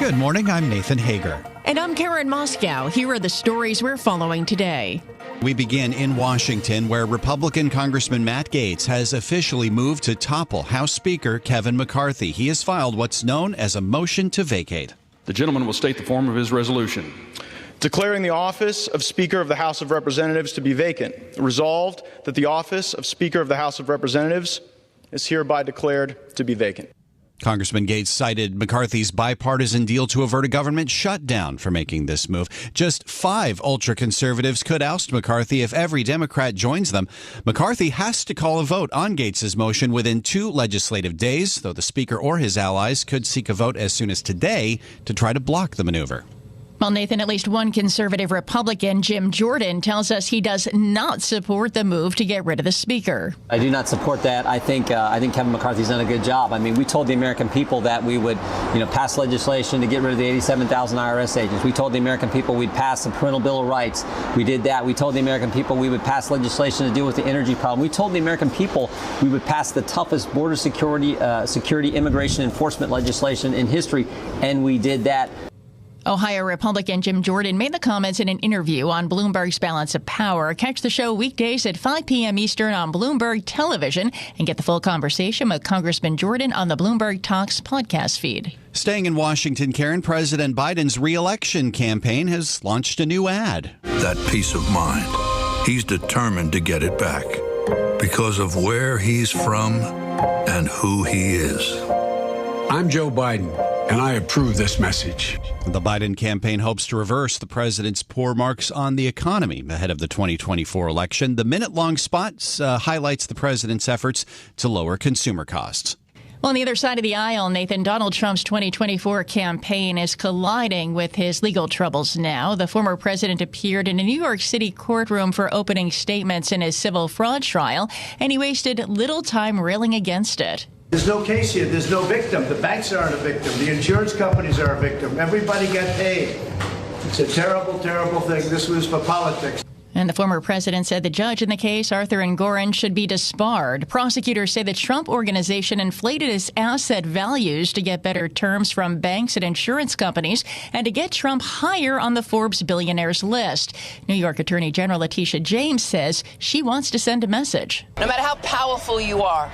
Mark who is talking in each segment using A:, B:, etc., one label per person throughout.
A: Good morning, I'm Nathan Hager.
B: And I'm Karen Moscow. Here are the stories we're following today.
A: We begin in Washington, where Republican Congressman Matt Gaetz has officially moved to topple House Speaker Kevin McCarthy. He has filed what's known as a motion to vacate.
C: The gentleman will state the form of his resolution.
D: Declaring the office of Speaker of the House of Representatives to be vacant. Resolved that the office of Speaker of the House of Representatives is hereby declared to be vacant.
A: Congressman Gaetz cited McCarthy's bipartisan deal to avert a government shutdown for making this move. Just 5 ultra-conservatives could oust McCarthy if every Democrat joins them. McCarthy has to call a vote on Gaetz's motion within 2 legislative days, though the Speaker or his allies could seek a vote as soon as today to try to block the maneuver.
B: Well, Nathan, at least one conservative Republican, Jim Jordan, tells us he does not support the move to get rid of the Speaker.
E: I do not support that. I think Kevin McCarthy's done a good job. I mean, we told the American people that we would, pass legislation to get rid of the 87,000 IRS agents. We told the American people we'd pass the parental bill of rights. We did that. We told the American people we would pass legislation to deal with the energy problem. We told the American people we would pass the toughest border security immigration enforcement legislation in history, and we did that.
B: Ohio Republican Jim Jordan made the comments in an interview on Bloomberg's Balance of Power. Catch the show weekdays at 5 p.m. Eastern on Bloomberg Television and get the full conversation with Congressman Jordan on the Bloomberg Talks podcast feed.
A: Staying in Washington, Karen, President Biden's re-election campaign has launched a new ad.
F: That peace of mind, he's determined to get it back because of where he's from and who he is.
G: I'm Joe Biden, and I approve this message.
A: The Biden campaign hopes to reverse the president's poor marks on the economy ahead of the 2024 election. The minute-long spot highlights the president's efforts to lower consumer costs.
B: Well, on the other side of the aisle, Nathan, Donald Trump's 2024 campaign is colliding with his legal troubles now. The former president appeared in a New York City courtroom for opening statements in his civil fraud trial, and he wasted little time railing against it.
H: There's no case here. There's no victim. The banks aren't a victim. The insurance companies are a victim. Everybody got paid. It's a terrible, terrible thing. This was for politics.
B: And the former president said the judge in the case, Arthur Engoron, should be disbarred. Prosecutors say the Trump organization inflated its asset values to get better terms from banks and insurance companies and to get Trump higher on the Forbes billionaires list. New York Attorney General Letitia James says she wants to send a message.
I: No matter how powerful you are,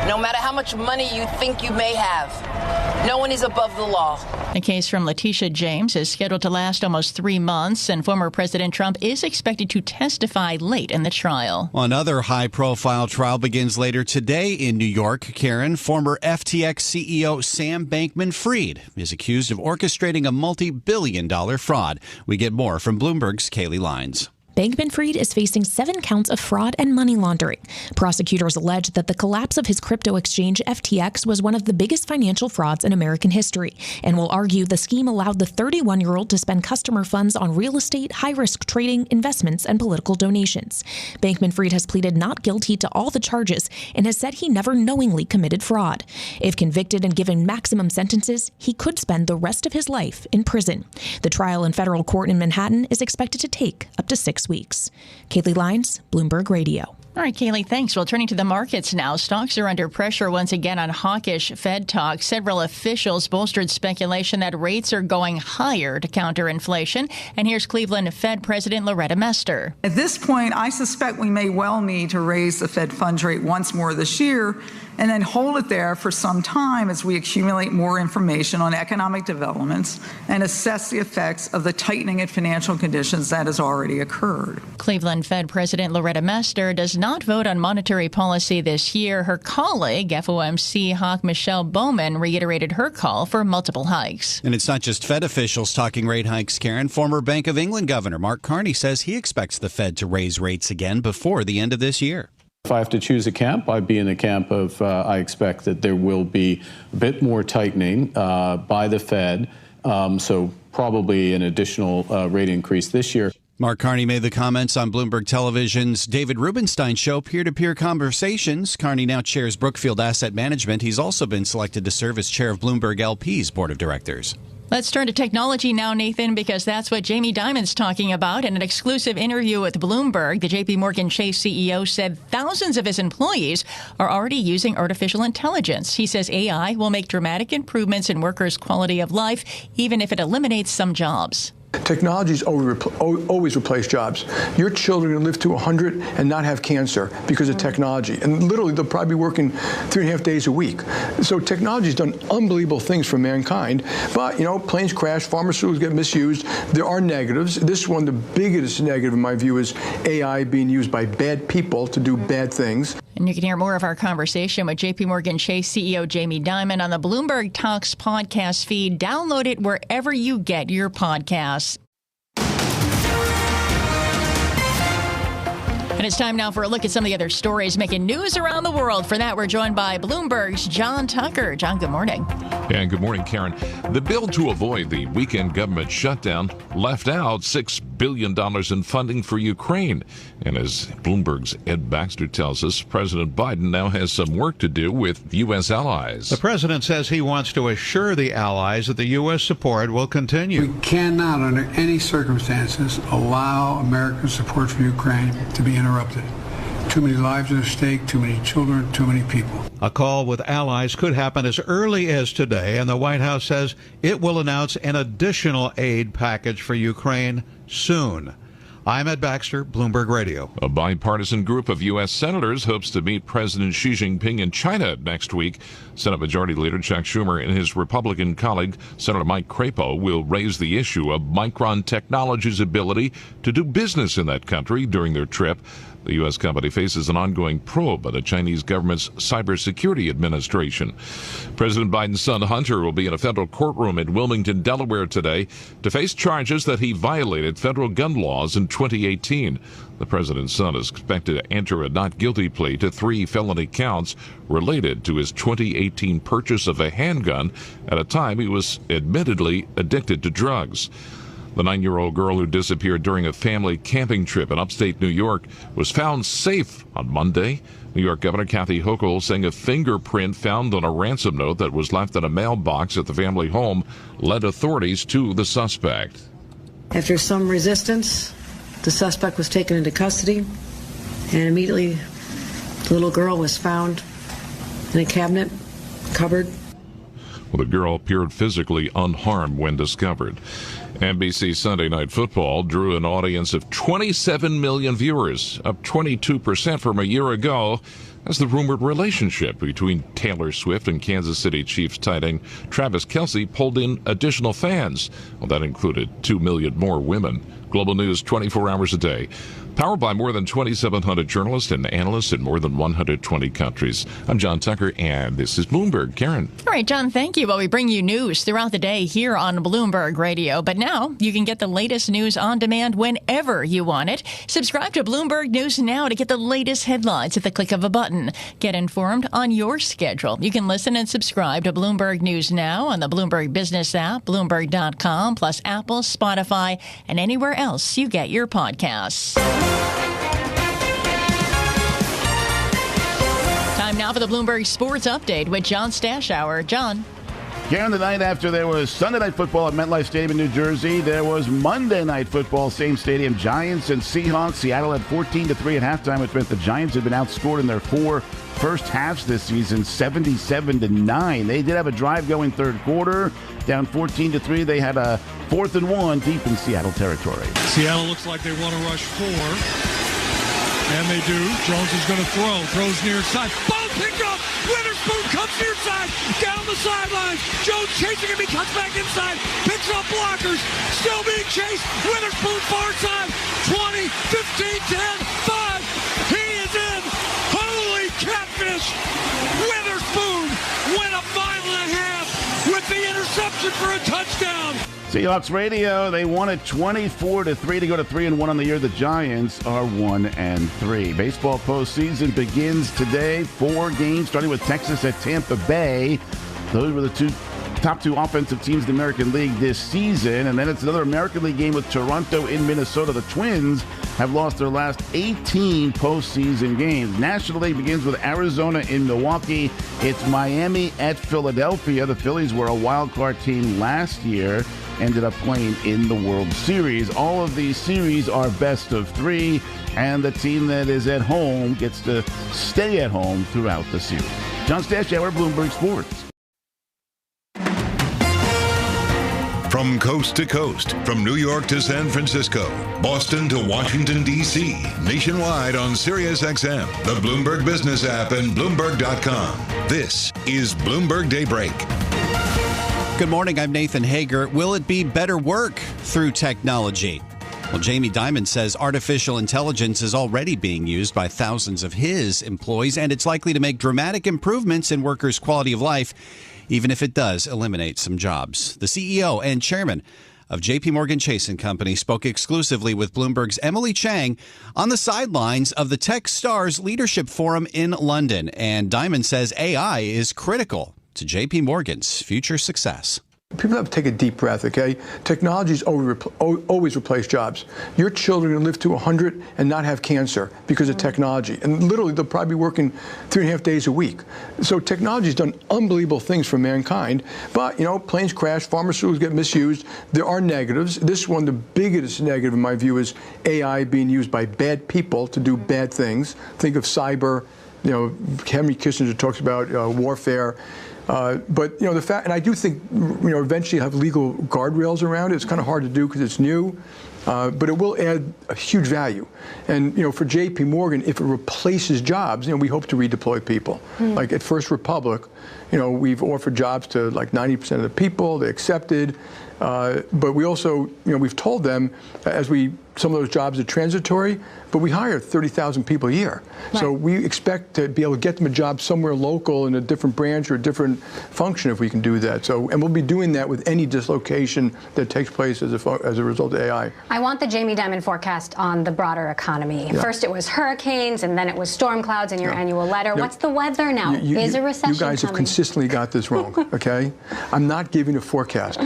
I: no matter how much money you think you may have, no one is above the law.
B: The case from Letitia James is scheduled to last almost 3 months, and former President Trump is expected to testify late in the trial.
A: Another high-profile trial begins later today in New York. Karen, former FTX CEO Sam Bankman-Fried is accused of orchestrating a multi-billion-dollar fraud. We get more from Bloomberg's Kaylee Lines.
J: Bankman-Fried is facing 7 counts of fraud and money laundering. Prosecutors allege that the collapse of his crypto exchange FTX was one of the biggest financial frauds in American history, and will argue the scheme allowed the 31-year-old to spend customer funds on real estate, high-risk trading, investments, and political donations. Bankman-Fried has pleaded not guilty to all the charges and has said he never knowingly committed fraud. If convicted and given maximum sentences, he could spend the rest of his life in prison. The trial in federal court in Manhattan is expected to take up to 6 weeks. Kaylee Lines, Bloomberg Radio.
B: All right, Kaylee, thanks. Well, turning to the markets now, stocks are under pressure once again on hawkish Fed talk. Several officials bolstered speculation that rates are going higher to counter inflation. And here's Cleveland Fed President Loretta Mester.
K: At this point, I suspect we may well need to raise the Fed funds rate once more this year and then hold it there for some time as we accumulate more information on economic developments and assess the effects of the tightening in financial conditions that has already occurred.
B: Cleveland Fed President Loretta Mester does not vote on monetary policy this year. Her colleague, FOMC hawk Michelle Bowman, reiterated her call for multiple hikes.
A: And it's not just Fed officials talking rate hikes, Karen. Former Bank of England Governor Mark Carney says he expects the Fed to raise rates again before the end of this year.
L: If I have to choose a camp, I'd be in the camp of I expect that there will be a bit more tightening by the Fed, so probably an additional rate increase this year.
A: Mark Carney made the comments on Bloomberg Television's David Rubenstein show, Peer-to-Peer Conversations. Carney now chairs Brookfield Asset Management. He's also been selected to serve as chair of Bloomberg LP's board of directors.
B: Let's turn to technology now, Nathan, because that's what Jamie Dimon's talking about. In an exclusive interview with Bloomberg, the J.P. Morgan Chase CEO said thousands of his employees are already using artificial intelligence. He says AI will make dramatic improvements in workers' quality of life, even if it eliminates some jobs.
M: Technology's always replace jobs. Your children can live to 100 and not have cancer because of technology. And literally, they'll probably be working 3.5 days a week. So technology's done unbelievable things for mankind. But, planes crash, pharmaceuticals get misused. There are negatives. This one, the biggest negative, in my view, is AI being used by bad people to do bad things.
B: And you can hear more of our conversation with J.P. Morgan Chase CEO Jamie Dimon on the Bloomberg Talks podcast feed. Download it wherever you get your podcasts. And it's time now for a look at some of the other stories making news around the world. For that, we're joined by Bloomberg's John Tucker. John, good morning.
N: Yeah, good morning, Karen. The bill to avoid the weekend government shutdown left out $6 billion in funding for Ukraine. And as Bloomberg's Ed Baxter tells us, President Biden now has some work to do with U.S. allies.
O: The president says he wants to assure the allies that the U.S. support will continue.
G: We cannot, under any circumstances, allow American support for Ukraine to be interrupted. Too many lives at stake, too many children, too many people.
O: A call with allies could happen as early as today, and the White House says it will announce an additional aid package for Ukraine soon. I'm Ed Baxter, Bloomberg Radio.
N: A bipartisan group of U.S. senators hopes to meet President Xi Jinping in China next week. Senate Majority Leader Chuck Schumer and his Republican colleague, Senator Mike Crapo, will raise the issue of Micron Technology's ability to do business in that country during their trip. The U.S. company faces an ongoing probe by the Chinese government's Cybersecurity Administration. President Biden's son Hunter will be in a federal courtroom in Wilmington, Delaware today to face charges that he violated federal gun laws in 2018. The president's son is expected to enter a not guilty plea to 3 felony counts related to his 2018 purchase of a handgun at a time he was admittedly addicted to drugs. The 9-year-old girl who disappeared during a family camping trip in upstate New York was found safe on Monday. New York Governor Kathy Hochul saying a fingerprint found on a ransom note that was left in a mailbox at the family home led authorities to the suspect.
P: After some resistance, the suspect was taken into custody, and immediately the little girl was found in a cabinet, cupboard.
N: Well, the girl appeared physically unharmed when discovered. NBC Sunday Night Football drew an audience of 27 million viewers, up 22% from a year ago, as the rumored relationship between Taylor Swift and Kansas City Chiefs tight end Travis Kelce pulled in additional fans. Well, that included 2 million more women. Global News 24 hours a day. Powered by more than 2,700 journalists and analysts in more than 120 countries. I'm John Tucker, and this is Bloomberg. Karen.
B: All right, John, thank you. Well, we bring you news throughout the day here on Bloomberg Radio. But now you can get the latest news on demand whenever you want it. Subscribe to Bloomberg News Now to get the latest headlines at the click of a button. Get informed on your schedule. You can listen and subscribe to Bloomberg News Now on the Bloomberg Business app, Bloomberg.com, plus Apple, Spotify, and anywhere else you get your podcasts. Time now for the Bloomberg Sports Update with John Stashower. John.
Q: Karen, the night after there was Sunday Night Football at MetLife Stadium in New Jersey, there was Monday Night Football, same stadium, Giants and Seahawks. Seattle had 14-3 at halftime, which meant the Giants had been outscored in their 4 first halves this season, 77-9. They did have a drive going third quarter, down 14-3. They had a 4th and 1 deep in Seattle territory.
R: Seattle looks like they want to rush 4. And they do. Jones is going to throws near side. Ball picked up. Witherspoon comes near side. Down the sidelines. Jones chasing him. He cuts back inside. Picks up blockers. Still being chased. Witherspoon far side. 20, 15, 10, 5. He is in. Holy catfish. Witherspoon went a mile and a half with the interception for a touchdown.
Q: Seahawks radio, they won it 24-3 to go to 3-1 on the year. The Giants are 1-3. Baseball postseason begins today. 4 games starting with Texas at Tampa Bay. Those were the top 2 offensive teams in the American League this season. And then it's another American League game with Toronto in Minnesota. The Twins have lost their last 18 postseason games. National League begins with Arizona in Milwaukee. It's Miami at Philadelphia. The Phillies were a wild card team last year, ended up playing in the World Series. All of these series are best of 3, and the team that is at home gets to stay at home throughout the series. John Stashower, Bloomberg Sports.
S: From coast to coast, from New York to San Francisco, Boston to Washington, D.C., nationwide on SiriusXM, the Bloomberg Business app, and Bloomberg.com. This is Bloomberg Daybreak.
A: Good morning, I'm Nathan Hager. Will it be better work through technology? Well, Jamie Dimon says artificial intelligence is already being used by thousands of his employees, and it's likely to make dramatic improvements in workers' quality of life, even if it does eliminate some jobs. The CEO and chairman of JPMorgan Chase & Company spoke exclusively with Bloomberg's Emily Chang on the sidelines of the Tech Stars Leadership Forum in London. And Dimon says AI is critical to JPMorgan's future success.
M: People have to take a deep breath, okay? Technology's always replace jobs. Your children can live to 100 and not have cancer because of technology. And literally, they'll probably be working 3.5 days a week. So technology's done unbelievable things for mankind. But, you know, planes crash, pharmaceuticals get misused. There are negatives. This one, the biggest negative in my view, is AI being used by bad people to do bad things. Think of cyber. You know, Henry Kissinger talks about warfare. But, you know, the fact, and I do think, you know, eventually have legal guardrails around it. It's kind of hard to do because it's new, but it will add a huge value. And, you know, for JP Morgan, if it replaces jobs, you know, we hope to redeploy people. Like at First Republic, you know, we've offered jobs to like 90% of the people. They accepted. But we also, you know, we've told them some of those jobs are transitory, but we hire 30,000 people a year. Right. So we expect to be able to get them a job somewhere local in a different branch or a different function if we can do that. So, and we'll be doing that with any dislocation that takes place as a result of AI.
T: I want the Jamie Dimon forecast on the broader economy. Yeah. First it was hurricanes, and then it was storm clouds in your annual letter. What's the weather now? Is a recession
M: You guys
T: coming?
M: Have consistently got this wrong, okay? I'm not giving a forecast.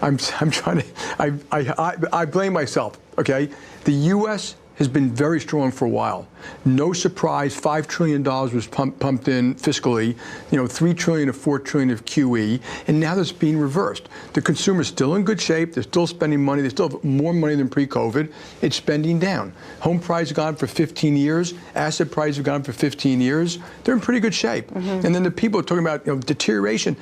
M: I'm trying to, I blame myself, okay? The U.S. has been very strong for a while. No surprise, $5 trillion was pumped in fiscally, you know, $3 trillion to $4 trillion of QE, and now that's being reversed. The consumer's still in good shape. They're still spending money. They still have more money than pre-COVID. It's spending down. Home prices have gone for 15 years. Asset prices have gone for 15 years. They're in pretty good shape. And then the people are talking about, you know, deterioration.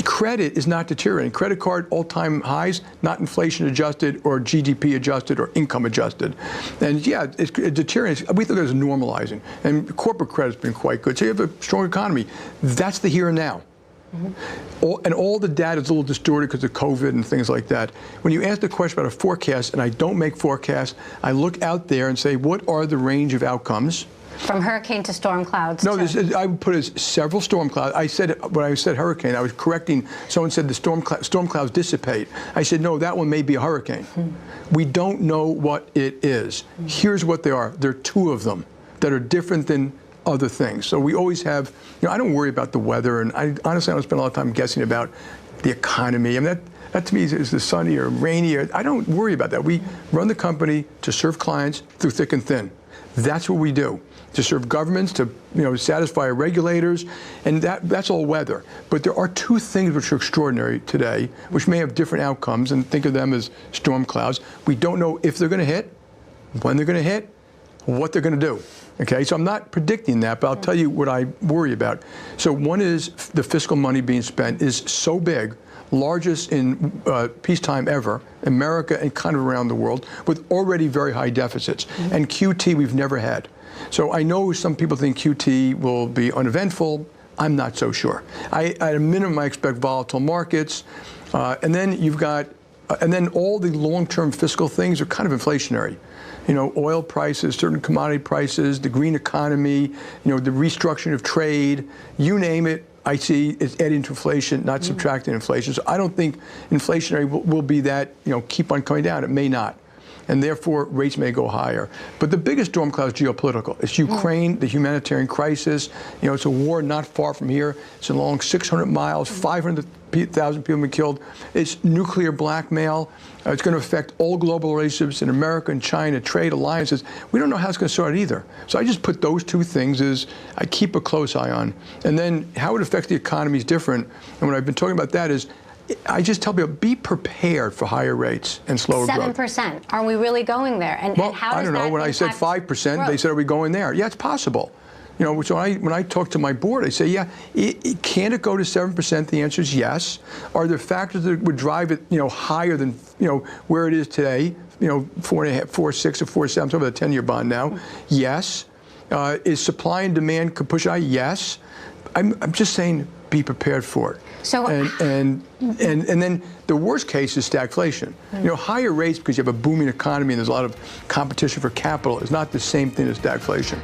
M: Credit is not deteriorating. Credit card all-time highs, not inflation adjusted or GDP adjusted or income adjusted. And yeah, it's deteriorating. We think it's normalizing. And corporate credit's been quite good. So you have a strong economy. That's the here and now. All the data is a little distorted because of COVID and things like that. When you ask the question about a forecast, and I don't make forecasts, I look out there and say, what are the range of outcomes?
T: From hurricane to storm clouds?
M: No, I would put it as several storm clouds. When I said hurricane, I was correcting. Someone said the storm clouds dissipate. I said, no, that one may be a hurricane. We don't know what it is. Here's what they are. There are two of them that are different than other things. So we always have, you know, I don't worry about the weather, and honestly, I don't spend a lot of time guessing about the economy. I mean, that to me is the sunny or rainy. I don't worry about that. We run the company to serve clients through thick and thin. That's what we do. To serve governments, to, you know, satisfy our regulators, and that's all weather. But there are two things which are extraordinary today, which may have different outcomes, and think of them as storm clouds. We don't know if they're going to hit, when they're going to hit, what they're going to do. Okay, so I'm not predicting that, but I'll tell you what I worry about. So one is the fiscal money being spent is so big, largest in peacetime ever, America and kind of around the world, with already very high deficits. And QT we've never had. So I know some people think QT will be uneventful. I'm not so sure. At a minimum, I expect volatile markets. And then you've got, and then all the long-term fiscal things are kind of inflationary. You know, oil prices, certain commodity prices, the green economy, you know, the restructuring of trade, you name it. I see it's adding to inflation, not subtracting inflation. So I don't think inflationary will be that, you know, keep on coming down. It may not. and therefore rates may go higher. But the biggest storm cloud is geopolitical. It's Ukraine, the humanitarian crisis. It's a war not far from here. It's along 600 miles, 500,000 people have been killed. It's nuclear blackmail. It's going to affect all global relationships in America and China, trade alliances. We don't know how it's going to start either. So I just put those two things as I keep a close eye on. And then how it affects the economy is different. And what I've been talking about that is I just tell people, be prepared for higher rates and slower growth.
T: 7%. Are we really going there? And how does
M: I don't know. When I said 5%, they said, are we going there? Yeah, it's possible. So when I talk to my board, I say, yeah, can it go to 7%? The answer is yes. Are there factors that would drive it, higher than, where it is today? 4.5, 4.6, or 4.7, I'm talking about a 10-year bond now. Yes. Is supply and demand could push high? Yes. I'm just saying, be prepared for it.
T: So
M: and then the worst case is stagflation. Higher rates because you have a booming economy and there's a lot of competition for capital is not the same thing as stagflation.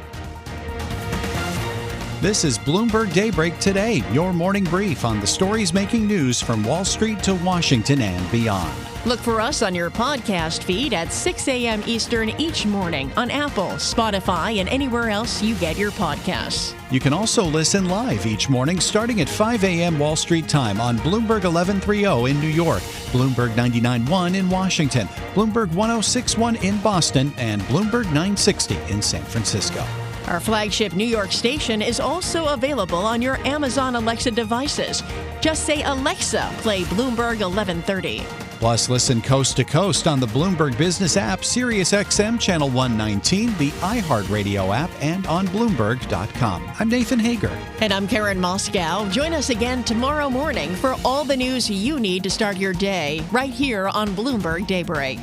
A: This is Bloomberg Daybreak Today, your morning brief on the stories making news from Wall Street to Washington and beyond.
B: Look for us on your podcast feed at 6 a.m. Eastern each morning on Apple, Spotify, and anywhere else you get your podcasts.
A: You can also listen live each morning starting at 5 a.m. Wall Street time on Bloomberg 1130 in New York, Bloomberg 99.1 in Washington, Bloomberg 106.1 in Boston, and Bloomberg 960 in San Francisco.
B: Our flagship New York station is also available on your Amazon Alexa devices. Just say, Alexa, play Bloomberg 1130.
A: Plus, listen coast to coast on the Bloomberg Business app, Sirius XM Channel 119, the iHeartRadio app, and on Bloomberg.com. I'm Nathan Hager.
B: And I'm Karen Moscow. Join us again tomorrow morning for all the news you need to start your day right here on Bloomberg Daybreak.